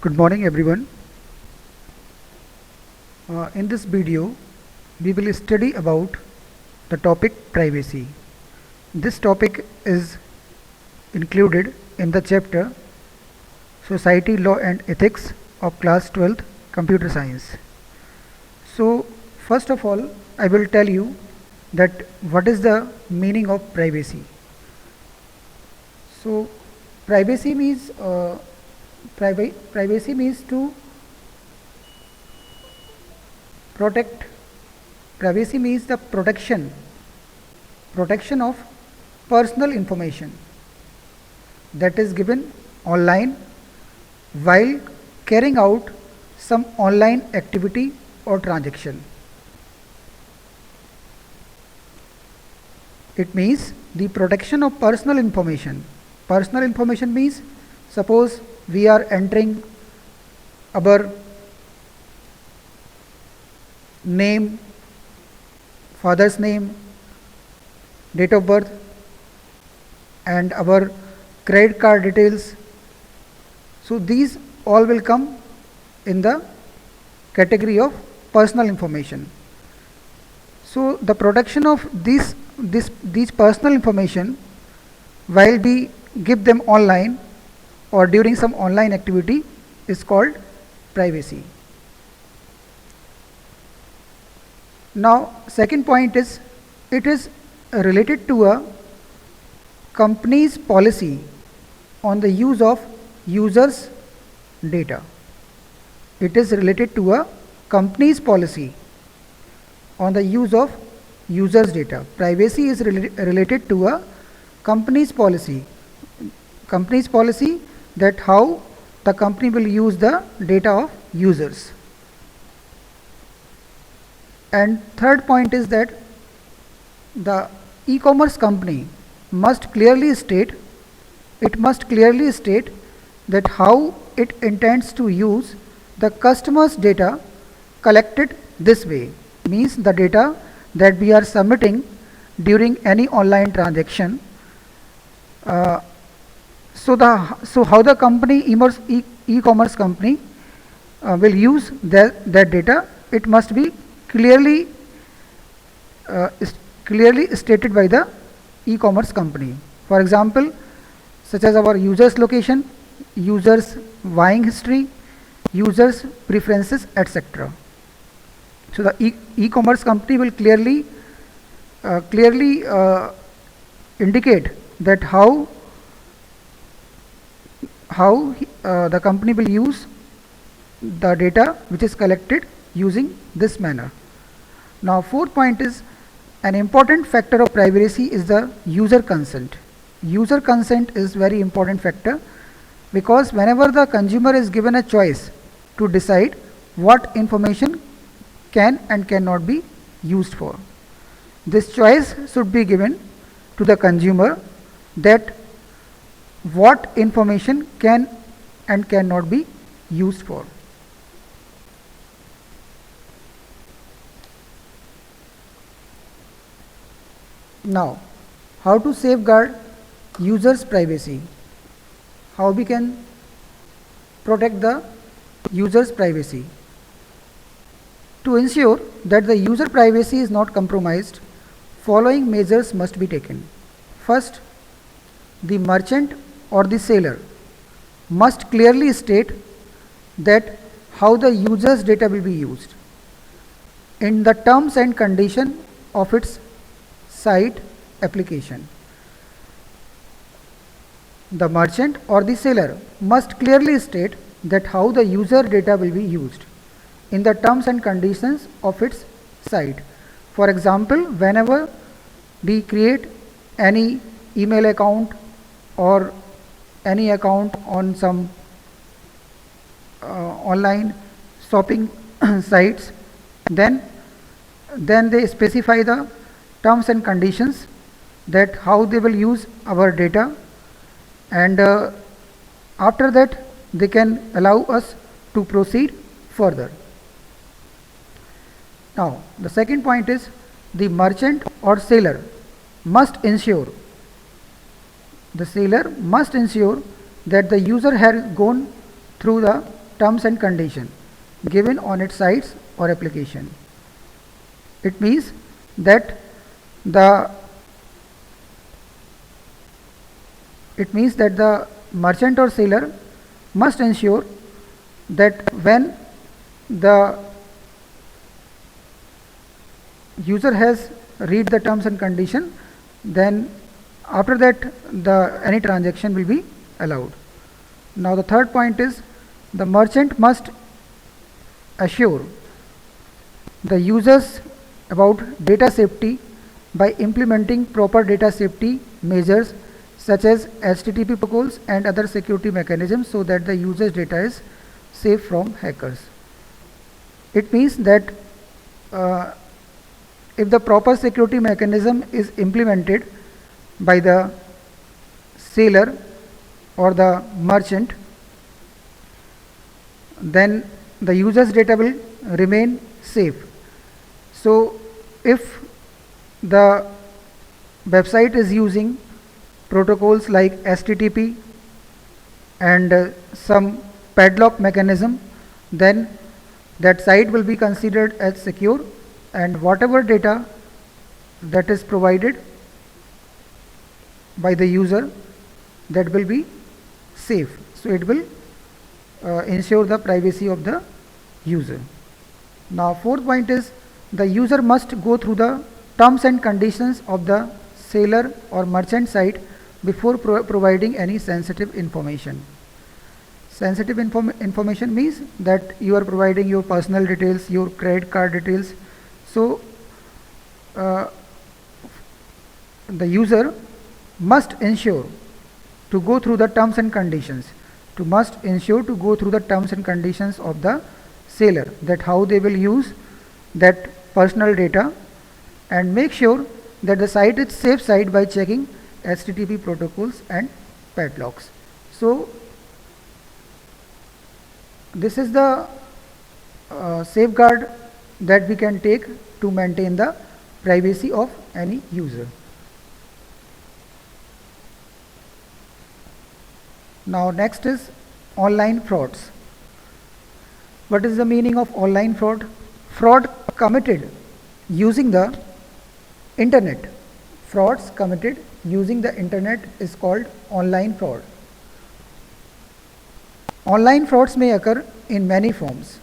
Good morning everyone. In this video we will study about the topic privacy. This topic is included in the chapter Society, Law and Ethics of class 12th Computer Science. So first of all I will tell you that what is the meaning of privacy. So privacy means privacy means to protect. Privacy means the protection of personal information that is given online while carrying out some online activity or transaction. It means the protection of personal information. Personal information means, suppose we are entering our name, father's name, date of birth, and our credit card details. So these all will come in the category of personal information. So the protection of these personal information while we give them online or during some online activity is called privacy. Now second point is, it is related to a company's policy on the use of users data. It is related to a company's policy on the use of users data. Privacy is related to a company's policy that how the company will use the data of users. And third point is that the e-commerce company must clearly state that how it intends to use the customer's data collected this way. Means the data that we are submitting during any online transaction. So how the company e-commerce company will use that data, it must be clearly stated by the e-commerce company. For example, such as our users location, users buying history, users preferences, etc. So the e-commerce company will clearly indicate that how the company will use the data which is collected using this manner. Now fourth point is, an important factor of privacy is the user consent. User consent is very important factor, because whenever the consumer is given a choice to decide what information can and cannot be used for, this choice should be given to the consumer, that what information can and cannot be used for. Now, how to safeguard users' privacy? How we can protect the users' privacy? To ensure that the user privacy is not compromised, following measures must be taken. First, the merchant or the seller must clearly state that how the user's data will be used in the terms and condition of its site application. The merchant or the seller must clearly state that how the user data will be used in the terms and conditions of its site. For example, whenever we create any email account or any account on some online shopping sites, then they specify the terms and conditions that how they will use our data, and after that they can allow us to proceed further. Now the second point is, the merchant or seller must ensure that the user has gone through the terms and conditions given on its sites or application. It means that the merchant or seller must ensure that when the user has read the terms and condition, then after that any transaction will be allowed. Now the third point is the merchant must assure the users about data safety by implementing proper data safety measures such as HTTP protocols and other security mechanisms so that the user's data is safe from hackers. It means that if the proper security mechanism is implemented by the seller or the merchant, then the user's data will remain safe. So if the website is using protocols like HTTP and some padlock mechanism, then that site will be considered as secure, and whatever data that is provided by the user, that will be safe. So it will ensure the privacy of the user. Now fourth point is the user must go through the terms and conditions of the seller or merchant site before providing any sensitive information. Sensitive information means that you are providing your personal details, your credit card details. So the user must ensure to go through the terms and conditions, to go through the terms and conditions of the seller, that how they will use that personal data, and make sure that the site is safe site by checking HTTP protocols and padlocks. So this is the safeguard that we can take to maintain the privacy of any user. Now next is online frauds. What is the meaning of online fraud? Fraud committed using the internet. Frauds committed using the internet is called online fraud. Online frauds may occur in many forms.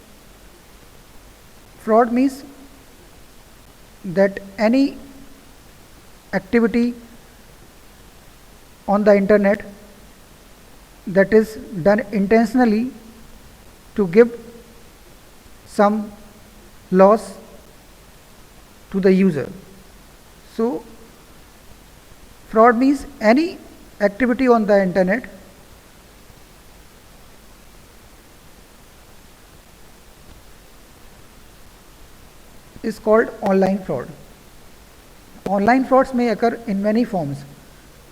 Fraud means that any activity on the internet that is done intentionally to give some loss to the user. So fraud means any activity on the internet is called online fraud. Online frauds may occur in many forms,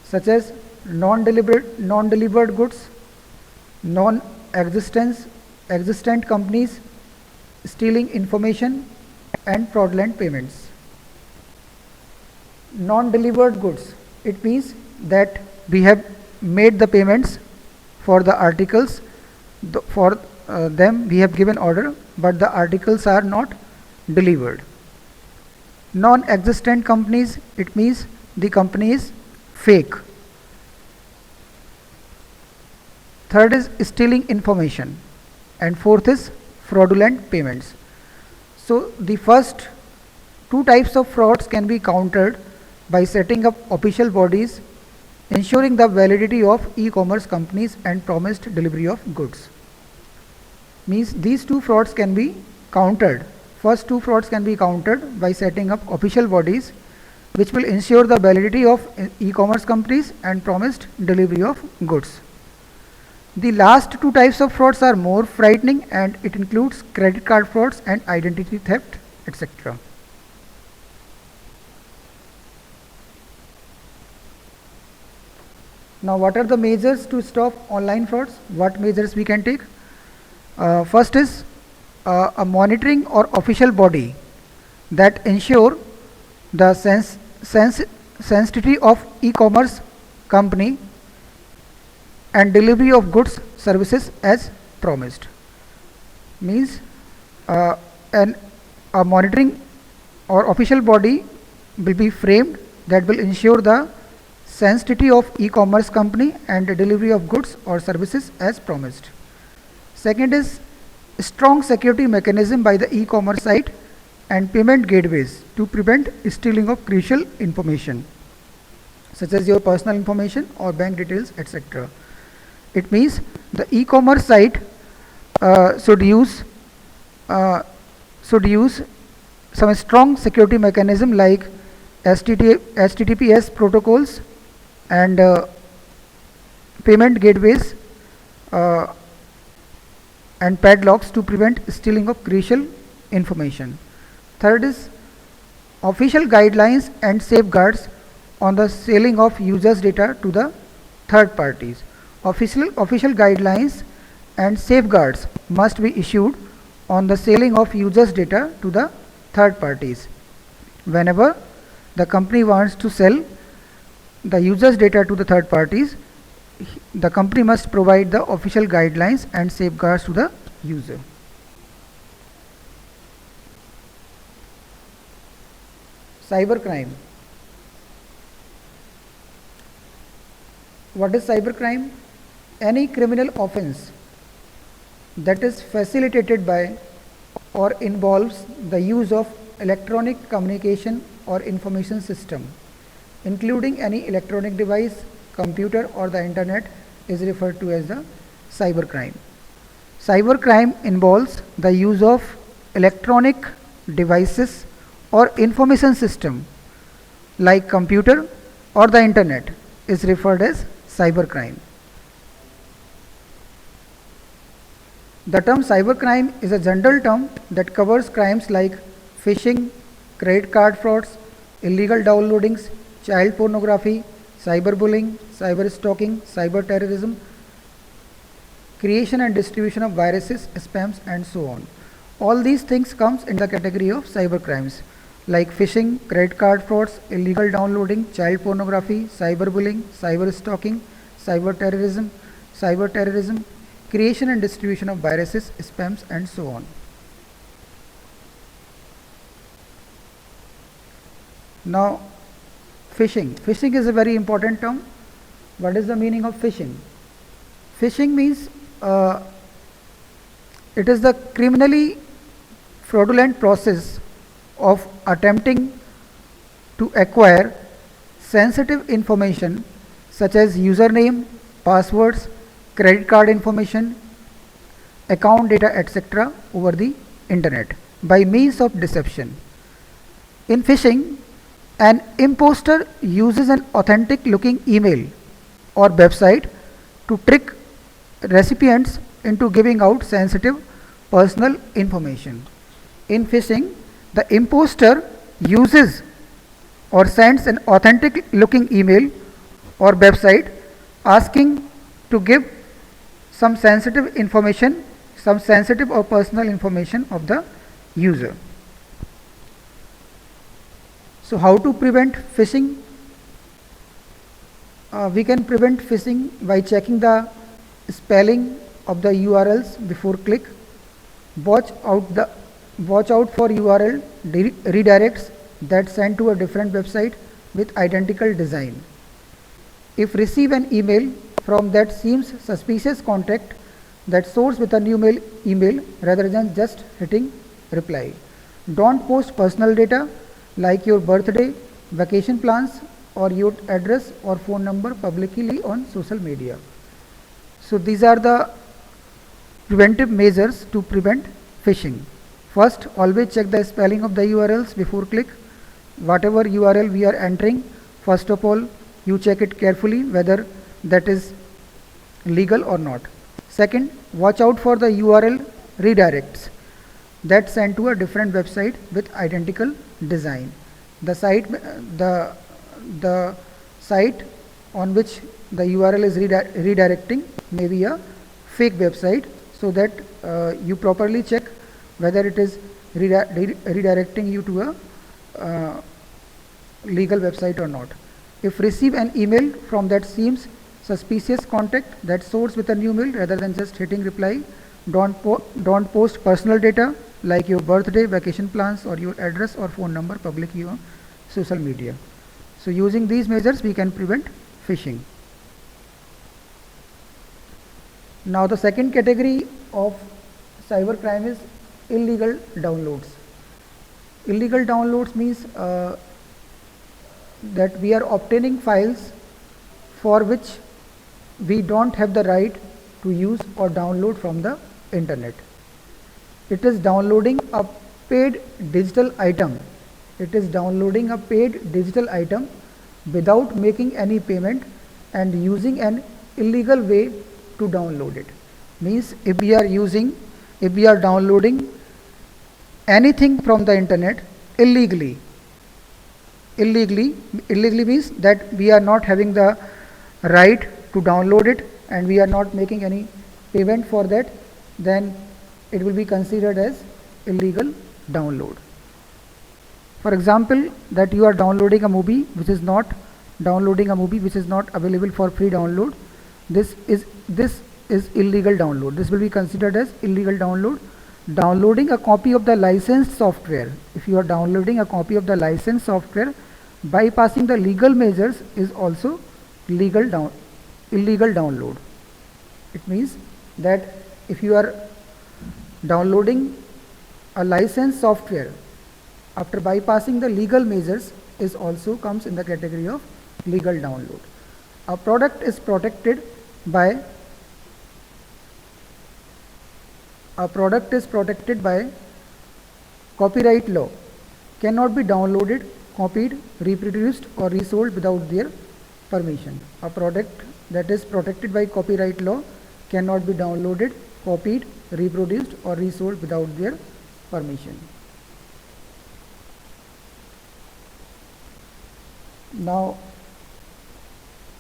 such as non-delivered goods, existent companies stealing information, and fraudulent payments. Non-delivered goods, it means that we have made the payments for the articles, for them we have given order, but the articles are not delivered. Non-existent companies, it means the company is fake. Third is stealing information, and fourth is fraudulent payments. So the first two types of frauds can be countered by setting up official bodies, ensuring the validity of e-commerce companies, and promised delivery of goods. Means these two frauds can be countered. First two frauds can be countered by setting up official bodies which will ensure the validity of e-commerce companies and promised delivery of goods. The last two types of frauds are more frightening, and it includes credit card frauds and identity theft, etc. Now what are the measures to stop online frauds? What measures we can take? First is a monitoring or official body that ensure the sensitivity of e-commerce company and delivery of goods services as promised. means uh, an a monitoring or official body will be framed that will ensure the sanctity of e-commerce company and the delivery of goods or services as promised. Second is strong security mechanism by the e-commerce site and payment gateways to prevent stealing of crucial information such as your personal information or bank details, etc. It means the e-commerce site uh, should use uh, should use some strong security mechanism like HTTPS protocols and payment gateways uh, and padlocks to prevent stealing of crucial information. Third is official guidelines and safeguards on the selling of users data to the third parties. Official guidelines and safeguards must be issued on the selling of users data to the third parties. Whenever the company wants to sell the users data to the third parties, the company must provide the official guidelines and safeguards to the user. Cybercrime. What is cybercrime? Any criminal offense that is facilitated by or involves the use of electronic communication or information system, including any electronic device, computer or the internet, is referred to as the cybercrime. Cybercrime involves the use of electronic devices or information system like computer or the internet is referred as cybercrime. The term cybercrime is a general term that covers crimes like phishing, credit card frauds, illegal downloadings, child pornography, cyberbullying, cyber stalking, cyber terrorism, creation and distribution of viruses, spams and so on. All these things comes in the category of cyber crimes like phishing, credit card frauds, illegal downloading, child pornography, cyberbullying, cyber stalking, cyber terrorism, creation and distribution of viruses, spams and so on. Now phishing. Phishing is a very important term. What is the meaning of phishing? Phishing means it is the criminally fraudulent process of attempting to acquire sensitive information such as username, passwords, credit card information, account data, etc. over the internet by means of deception. In phishing, an imposter uses an authentic looking email or website to trick recipients into giving out sensitive personal information. In phishing, the imposter uses or sends an authentic looking email or website asking to give some sensitive information, some sensitive or personal information of the user. So how to prevent phishing? We can prevent phishing by checking the spelling of the URLs before click. Watch out for URL redirects that send to a different website with identical design. If receive an email from that seems suspicious, contact that source with a new email rather than just hitting reply. Don't post personal data like your birthday, vacation plans or your address or phone number publicly on social media. So these are the preventive measures to prevent phishing. First, always check the spelling of the URLs before click. Whatever URL we are entering, first of all, you check it carefully whether that is legal or not. Second, watch out for the URL redirects that send to a different website with identical design. The site on which the URL is redirecting may be a fake website, so that you properly check whether it is redirecting you to a legal website or not. If receive an email from that seems suspicious, contact that source with a new mail rather than just hitting reply. don't post personal data like your birthday, vacation plans, or your address or phone number publicly on social media. So using these measures we can prevent phishing. Now the second category of cybercrime is illegal downloads. Illegal downloads means that we are obtaining files for which we don't have the right to use or download from the internet. It is downloading a paid digital item. It is downloading a paid digital item without making any payment and using an illegal way to download it. Means if we are downloading anything from the internet illegally means that we are not having the right to download it and we are not making any payment for that, then it will be considered as illegal download. For example, that you are downloading a movie which is not available for free download, this is illegal download. This will be considered as illegal download. Downloading a copy of the licensed software, if you are downloading a copy of the licensed software bypassing the legal measures, is also illegal download. It means that if you are downloading a licensed software after bypassing the legal measures, is also comes in the category of legal download. A product is protected by copyright law, cannot be downloaded, copied, reproduced or resold without their permission. A product that is protected by copyright law cannot be downloaded, copied, reproduced or resold without their permission. Now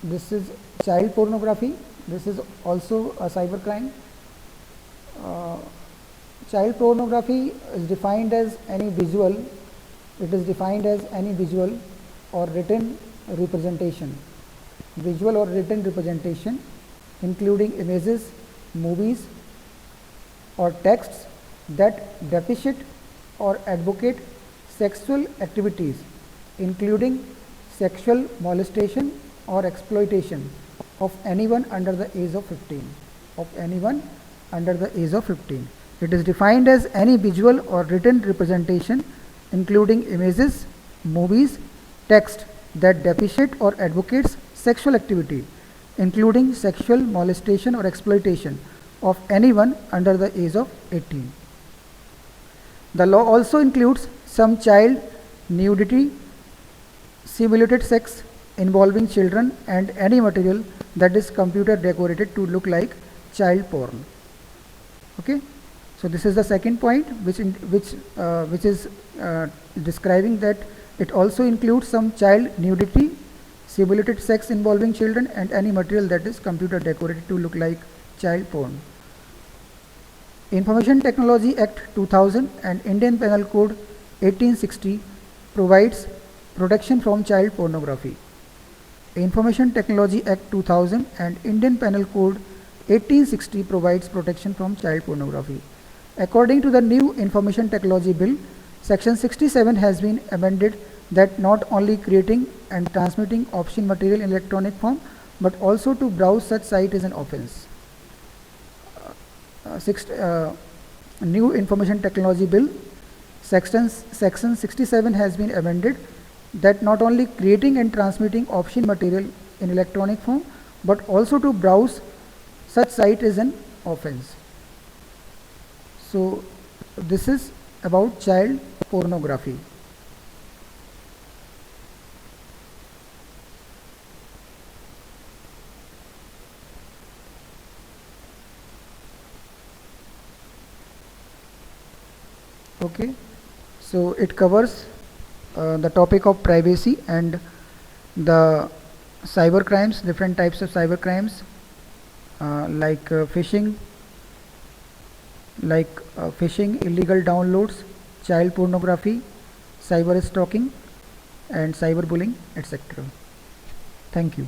this is child pornography. This is also a cybercrime. Child pornography is defined as any visual. It is defined as any visual or written representation. Visual or written representation, including images, movies, or texts that depict or advocate sexual activities, including sexual molestation or exploitation of anyone under the age of 15. It is defined as any visual or written representation, including images, movies, text that depict or advocates sexual activity, including sexual molestation or exploitation of anyone under the age of 18. The law also includes some child nudity, simulated sex involving children, and any material that is computer decorated to look like child porn. Okay, so this is the second point, which is describing that it also includes some child nudity, simulated sex involving children, and any material that is computer decorated to look like child porn. Information Technology Act 2000 and Indian Penal Code 1860 provides protection from child pornography. Information Technology Act 2000 and Indian Penal Code 1860 provides protection from child pornography. According to the new Information Technology Bill, Section 67 has been amended that not only creating and transmitting obscene material in electronic form, but also to browse such site is an offense. New Information Technology Bill, Section 67 has been amended that not only creating and transmitting obscene material in electronic form, but also to browse such site is an offense. So this is about child pornography. Okay, so it covers the topic of privacy and the cyber crimes, different types of cyber crimes, like phishing, illegal downloads, child pornography, cyber stalking, and cyberbullying, etc. Thank you.